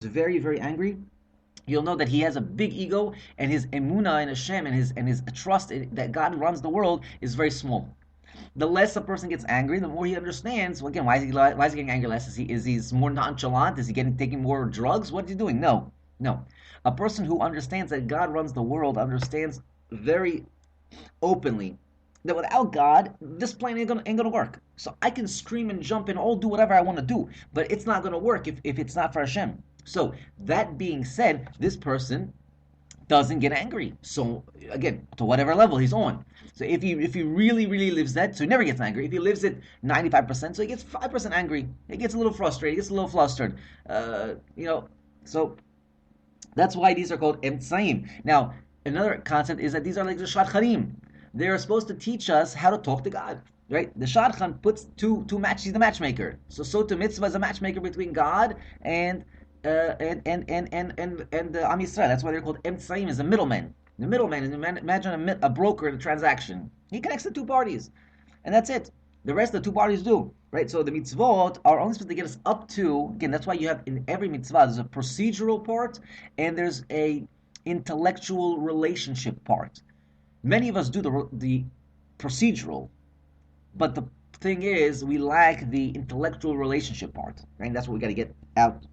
very, very angry, you'll know that he has a big ego, and his emuna in Hashem and his trust that God runs the world is very small. The less a person gets angry, the more he understands. Well, again, why is he getting angry less? Is he more nonchalant? Is he taking more drugs? What is he doing? No, no. A person who understands that God runs the world understands very openly that without God, this plan ain't gonna work. So I can scream and jump and all do whatever I want to do, but it's not gonna work if it's not for Hashem. So that being said, this person doesn't get angry. So again, to whatever level he's on. So if he really really lives that, so he never gets angry. If he lives it 95%, so he gets 5% angry. He gets a little frustrated. He gets a little flustered. So that's why these are called emtsaim. Now another concept is that these are like the shadchanim. They are supposed to teach us how to talk to God. Right? The shadchan puts two match. He's the matchmaker. So to mitzvah is a matchmaker between God and the Am Yisrael. That's why they're called Emtsaim, is a middleman. The middleman, imagine a broker in a transaction. He connects the two parties, and that's it. The rest of the two parties do, right? So the mitzvot are only supposed to get us up to, again, that's why you have in every mitzvah, there's a procedural part, and there's a intellectual relationship part. Many of us do the procedural, but the thing is, we lack the intellectual relationship part, right? And that's what we got to get out.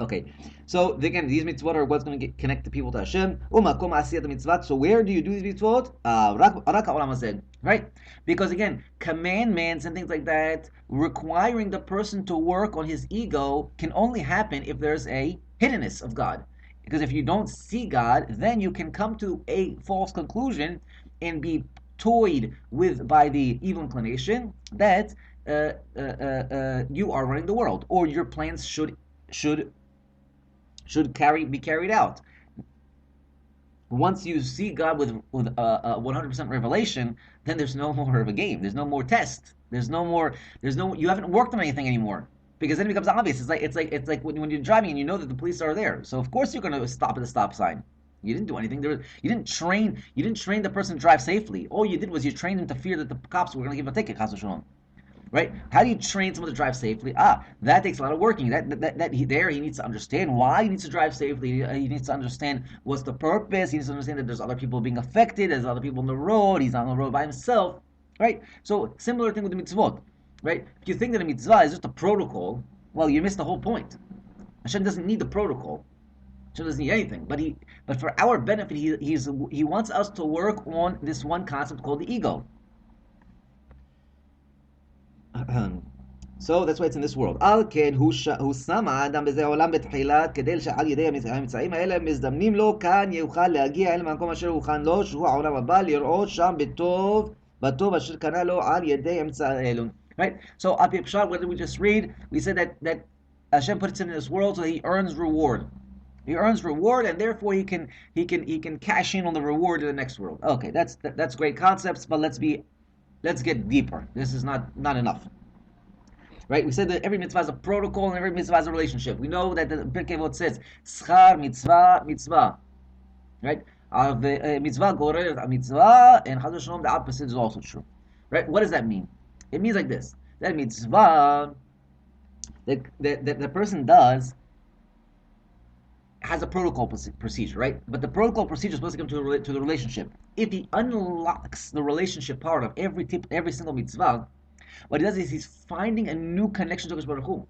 Okay, so again, these mitzvot are what's going to connect the people to Hashem. So where do you do these mitzvot? Right? Because again, commandments and things like that, requiring the person to work on his ego, can only happen if there's a hiddenness of God. Because if you don't see God, then you can come to a false conclusion and be toyed with by the evil inclination that you are running the world, or your plans should be carried out. Once you see God with 100% revelation, then there's no more of a game. There's no more test. You haven't worked on anything anymore, because then it becomes obvious. It's like when you're driving and you know that the police are there. So of course you're going to stop at the stop sign. You didn't do anything. You didn't train the person to drive safely. All you did was you trained them to fear that the cops were going to give him a ticket. Right? How do you train someone to drive safely? That takes a lot of working. He needs to understand why he needs to drive safely. He needs to understand what's the purpose. He needs to understand that there's other people being affected. There's other people on the road. He's on the road by himself. Right? So similar thing with the mitzvot. Right? If you think that a mitzvah is just a protocol, well, you missed the whole point. Hashem doesn't need the protocol. Hashem doesn't need anything. But for our benefit, he wants us to work on this one concept called the ego. So that's why it's in this world. על כן הוא שם האדם בזה העולם בתחילה כדי שעל ידי המצאים האלה מזדמנים לו כאן יוכל להגיע אל המקום אשר הוכן לו שהוא העולם הבא לראות שם בטוב אשר קנה לו על ידי אמצע אלו. Right? So על פי פשט, what did we just read? We said that Hashem puts him in this world so he earns reward. He earns reward, and therefore he can cash in on the reward in the next world. Okay, that's great concepts, but let's get deeper. This is not enough. Right? We said that every mitzvah is a protocol and every mitzvah is a relationship. We know that the Pirkei Avot says, schar mitzvah mitzvah. Right? Mitzvah goreret mitzvah, and Chaz v'shalom, the opposite is also true. Right? What does that mean? It means like this. That mitzvah that the person does has a protocol procedure, right? But the protocol procedure is supposed to come to the relationship. If he unlocks the relationship part of every single mitzvah, what he does is he's finding a new connection to Hakadosh Baruch Hu.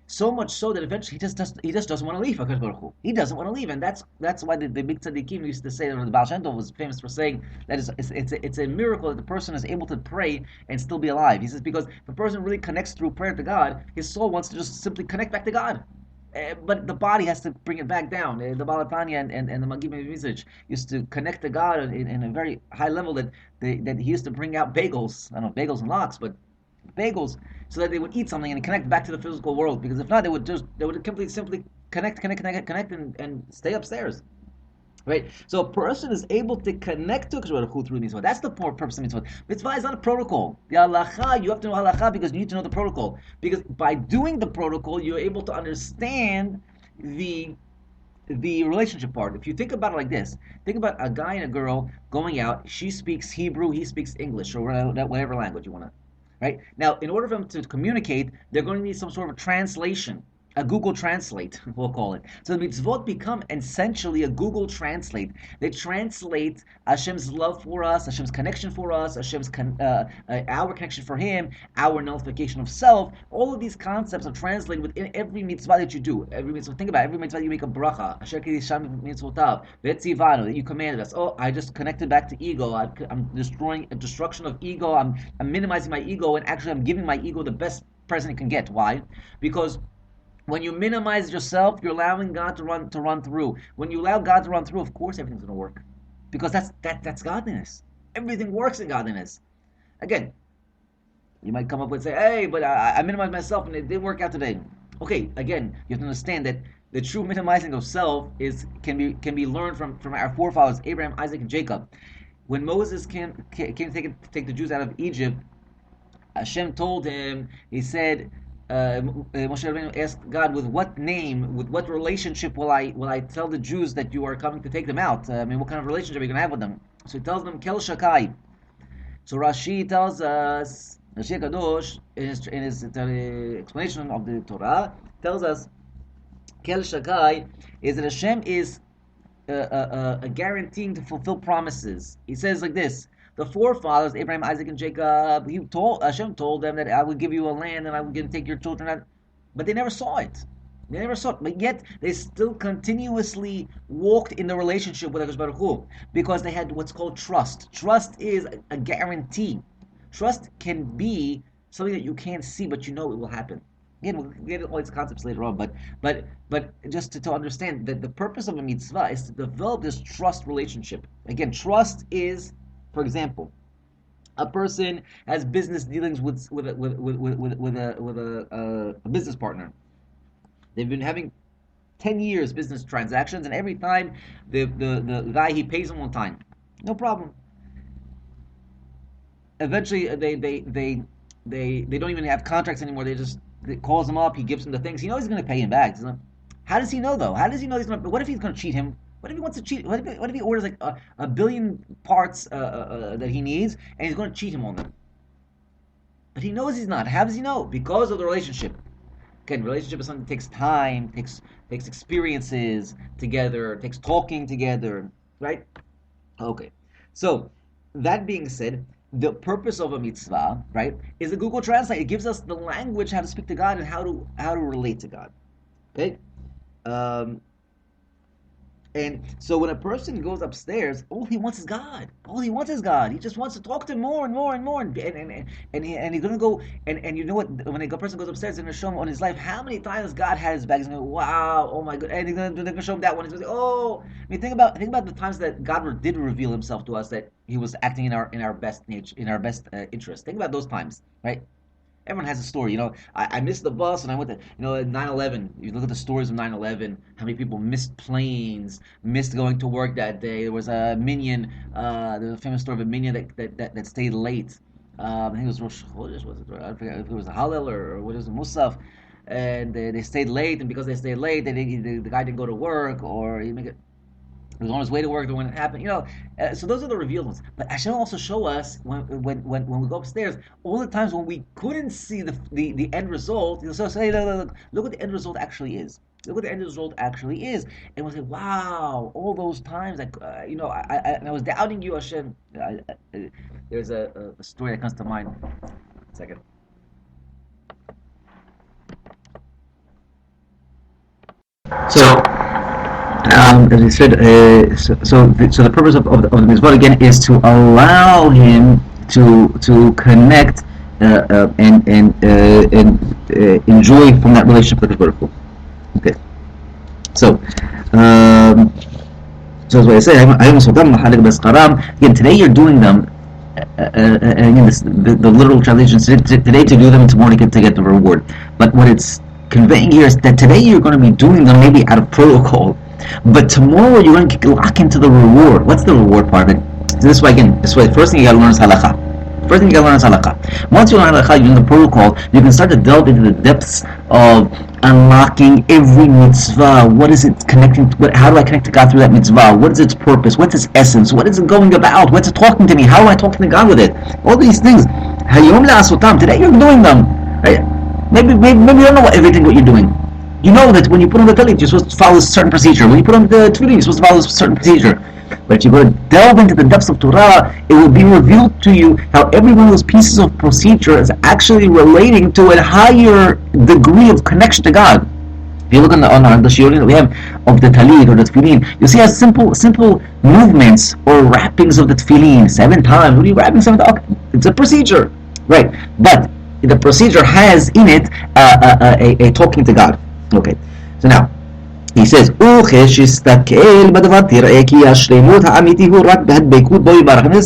So much so that eventually he just doesn't want to leave Hakadosh Baruch Hu. He doesn't want to leave, and that's why the big tzaddikim used to say that the Baal Shem Tov was famous for saying that it's a miracle that the person is able to pray and still be alive. He says because if a person really connects through prayer to God, his soul wants to just simply connect back to God. But the body has to bring it back down. The Balatanya and the Magid Mizrach used to connect to God in a very high level that he used to bring out bagels. I don't know, bagels and lox, but bagels, so that they would eat something and connect back to the physical world. Because if not, they would simply connect and stay upstairs. Right? So a person is able to connect to Hakadosh Baruch Hu through mitzvah. That's the purpose of mitzvah. Mitzvah is not a protocol. The halacha, you have to know halacha because you need to know the protocol. Because by doing the protocol, you're able to understand the relationship part. If you think about it like this, think about a guy and a girl going out. She speaks Hebrew, he speaks English, or whatever language you want to. Right? Now, in order for them to communicate, they're going to need some sort of a translation. a Google Translate, we'll call it. So the mitzvot become essentially a Google Translate. They translate Hashem's love for us, Hashem's connection for us, our connection for Him, our nullification of self. All of these concepts are translated within every mitzvah that you do. Every mitzvah, think about it, every mitzvah you make a bracha. Asher kiddusham mitzvotav, ve'tzivanu, that you commanded us. Oh, I just connected back to ego. I'm destroying a destruction of ego. I'm minimizing my ego, and actually I'm giving my ego the best present it can get. Why? Because when you minimize yourself, you're allowing God to run through. When you allow God to run through, of course everything's going to work, because that's godliness. Everything works in godliness. Again, you might come up with say, "Hey, but I minimized myself and it didn't work out today." Okay, again, you have to understand that the true minimizing of self can be learned from our forefathers Abraham, Isaac, and Jacob. When Moses came to take the Jews out of Egypt, Hashem told him. He said. Moshe Rabbeinu asked God, with what name, with what relationship will I tell the Jews that you are coming to take them out? What kind of relationship are you going to have with them? So he tells them, Kel Shakai. So Rashi tells us, Rashi Kadosh, in his explanation of the Torah, tells us, Kel Shakai is that Hashem is guaranteeing to fulfill promises. He says like this. The forefathers, Abraham, Isaac, and Jacob, Hashem told them that I will give you a land and I will take your children out. But they never saw it. They never saw it. But yet, they still continuously walked in the relationship with HaKadosh Baruch Hu, because they had what's called trust. Trust is a guarantee. Trust can be something that you can't see, but you know it will happen. Again, we'll get all these concepts later on, but just to understand that the purpose of a mitzvah is to develop this trust relationship. Again, trust is, for example, a person has business dealings with a business partner. They've been having 10 years business transactions, and every time the guy, he pays them on time, no problem. Eventually, they don't even have contracts anymore. They calls him up, he gives him the things. He knows he's going to pay him back. How does he know though? How does he know he's going to? What if he's going to cheat him? What if he wants to cheat? What if he orders like a billion parts that he needs, and he's going to cheat him on them? But he knows he's not. How does he know? Because of the relationship. Again, relationship is something that takes time, takes experiences together, takes talking together, right? Okay. So, that being said, the purpose of a mitzvah, right, is the Google Translate. It gives us the language how to speak to God and how to relate to God. Okay. And so when a person goes upstairs, all he wants is God. All he wants is God. He just wants to talk to him more and more and more. And he's going to go, and you know what, when a person goes upstairs, they're going to show him on his life how many times God had his back. He's going to go, wow, oh my God. And they're going to show him that one. He's going to say, oh. Think about the times that God did reveal himself to us, that he was acting in our best nature, in our best interest. Think about those times, right? Everyone has a story. I missed the bus and I went to, 9/11. You look at the stories of 9/11, how many people missed planes, missed going to work that day. There was a minion, there's a famous story of a minion that stayed late. I think it was Rosh Chodesh, was it? I forget if it was a Hallel or what is it, Musaf. And they stayed late, and because they stayed late, the guy didn't go to work, or he was on his way to work when it happened. So those are the revealed ones. But Hashem also show us when we go upstairs, all the times when we couldn't see the end result. He'll say, look what the end result actually is. Look what the end result actually is, and we'll say, wow, all those times, I was doubting you, Hashem. There's a story that comes to mind. 1 second. So. As we said, so the purpose of the mitzvah again is to allow him to connect and enjoy from that relationship with the Baruch Hu. Okay, so as I say, again, today you're doing them. Again, the literal translation today to do them, and tomorrow to get the reward. But what it's conveying here is that today you're going to be doing them maybe out of protocol. But tomorrow you're going to lock into the reward. What's the reward part of it? This way, the first thing you got to learn is halakha. Once you learn halakha, you learn the protocol, you can start to delve into the depths of unlocking every mitzvah. What is it connecting to? How do I connect to God through that mitzvah? What is its purpose? What's its essence? What is it going about? What's it talking to me? How am I talking to God with it? All these things. Today you're doing them. Right? Maybe you don't know everything what you're doing. You know that when you put on the talit, you're supposed to follow a certain procedure. When you put on the tefillin, you're supposed to follow a certain procedure. But if you go to delve into the depths of Torah, it will be revealed to you how every one of those pieces of procedure is actually relating to a higher degree of connection to God. If you look on the shuir that we have of the talit or the tefillin, you see how simple movements or wrappings of the tefillin 7 times. What are you wrapping 7 times? Okay, it's a procedure, right? But the procedure has in it a talking to God. Okay, so now he says, and this is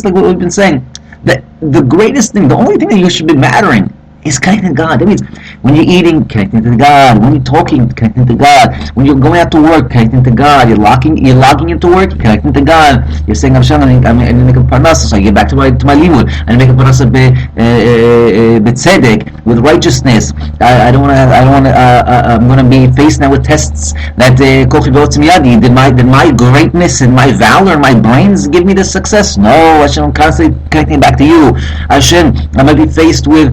like what we've been saying. The greatest thing, the only thing that you should be mattering is connecting to God. That means when you're eating, connecting to God. When you're talking, connecting to God. When you're going out to work, connecting to God. You're logging into work, connecting to God. You're saying, I'm going to make a parnasa, so I get back to my limud. I make a parnasa b'tzedek, with righteousness. I'm going to be faced now with tests that did my greatness and my valor and my brains give me the success? No, Hashem, I'm constantly connecting back to you. Hashem, I might be faced with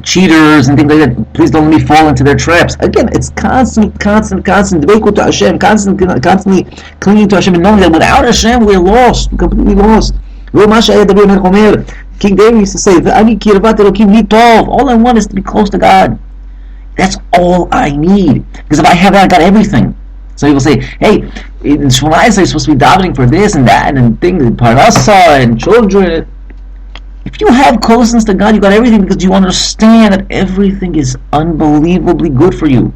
cheaters and things like that. Please don't let me fall into their traps. Again, it's constant dveikut to Hashem, constantly clinging to Hashem, and knowing that without Hashem we're lost, we're completely lost. King David used to say, all I want is to be close to God. That's all I need. Because if I have that, I got everything. So people say, hey, in Shemona you're supposed to be davening for this and that and things, and parnasa and children. If you have closeness to God, you got everything, because you understand that everything is unbelievably good for you.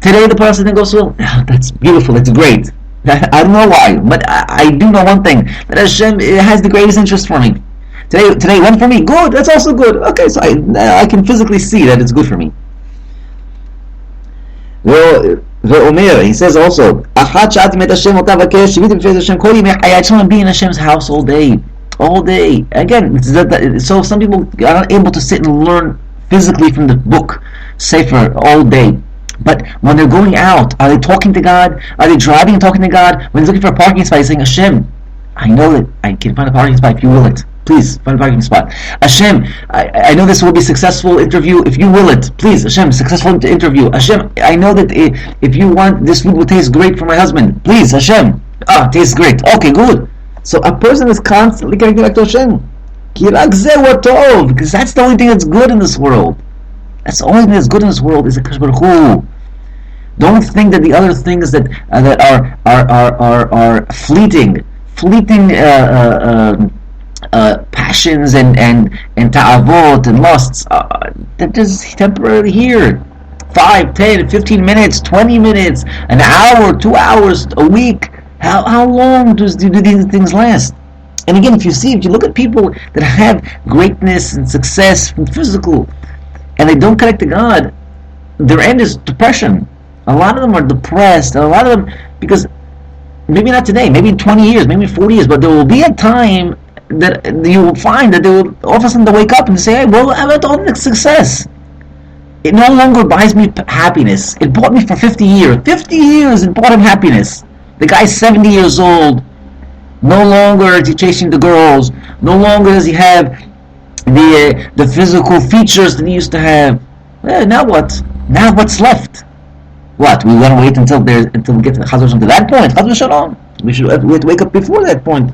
Today the person then goes, well, that's beautiful, that's great. I don't know why, but I do know one thing, that Hashem has the greatest interest for me. Today went for me, good, that's also good. Okay, so I can physically see that it's good for me. Well, he says also, I just want to be in Hashem's house all day. Again, so some people are not able to sit and learn physically from the book Sefer all day. But when they're going out, are they talking to God? Are they driving and talking to God? When they're looking for a parking spot, they're saying, Hashem, I know that I can find a parking spot if you will it. Please, find a parking spot. Hashem, I know this will be a successful interview if you will it. Please, Hashem, successful interview. Hashem, I know that if you want, this food will taste great for my husband. Please, Hashem. Tastes great. Okay, good. So a person is constantly connecting back to Hashem. Because that's the only thing that's good in this world. That's the only thing that's good in this world is the Kadosh Baruch Hu. Don't think that the other things that are fleeting passions and ta'avot and lusts, they're just temporarily here. 5, 10, 15 minutes, 20 minutes, an hour, 2 hours, a week. How long do these things last? And again, if you look at people that have greatness and success from physical, and they don't connect to God, their end is depression. A lot of them are depressed. A lot of them, because maybe not today, maybe in 20 years, maybe 40 years, but there will be a time that you will find that they will all of a sudden wake up and say, hey, well, how about all the success? It no longer buys me happiness. It bought me for 50 years. 50 years it bought him happiness. The guy's 70 years old. No longer is he chasing the girls. No longer does he have the physical features that he used to have. Now what? Now what's left? What? We want to wait until we get to that point. Chaz v'shalom. We have to wake up before that point.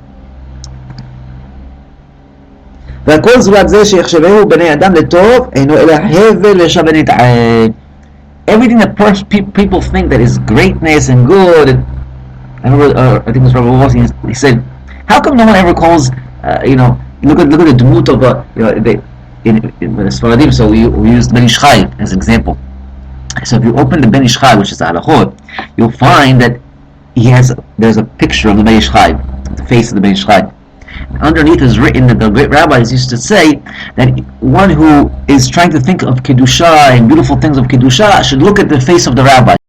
והכל זולת זה שיחשבהו בני אדם לטוב אינו אלא הבל ושווה ונתעב. Everything that people think that is greatness and good. I remember, I think it was Rabbi Wolfson, he said, how come no one ever calls, look at the dmut of in Sfaradim, so we used Ben Ish Chai as an example. So if you open the Ben Ish Chai, which is the halachot, you'll find that there's a picture of the Ben Ish Chai, the face of the Ben Ish Chai. Underneath is written that the great rabbis used to say that one who is trying to think of Kedusha and beautiful things of Kedusha should look at the face of the rabbi.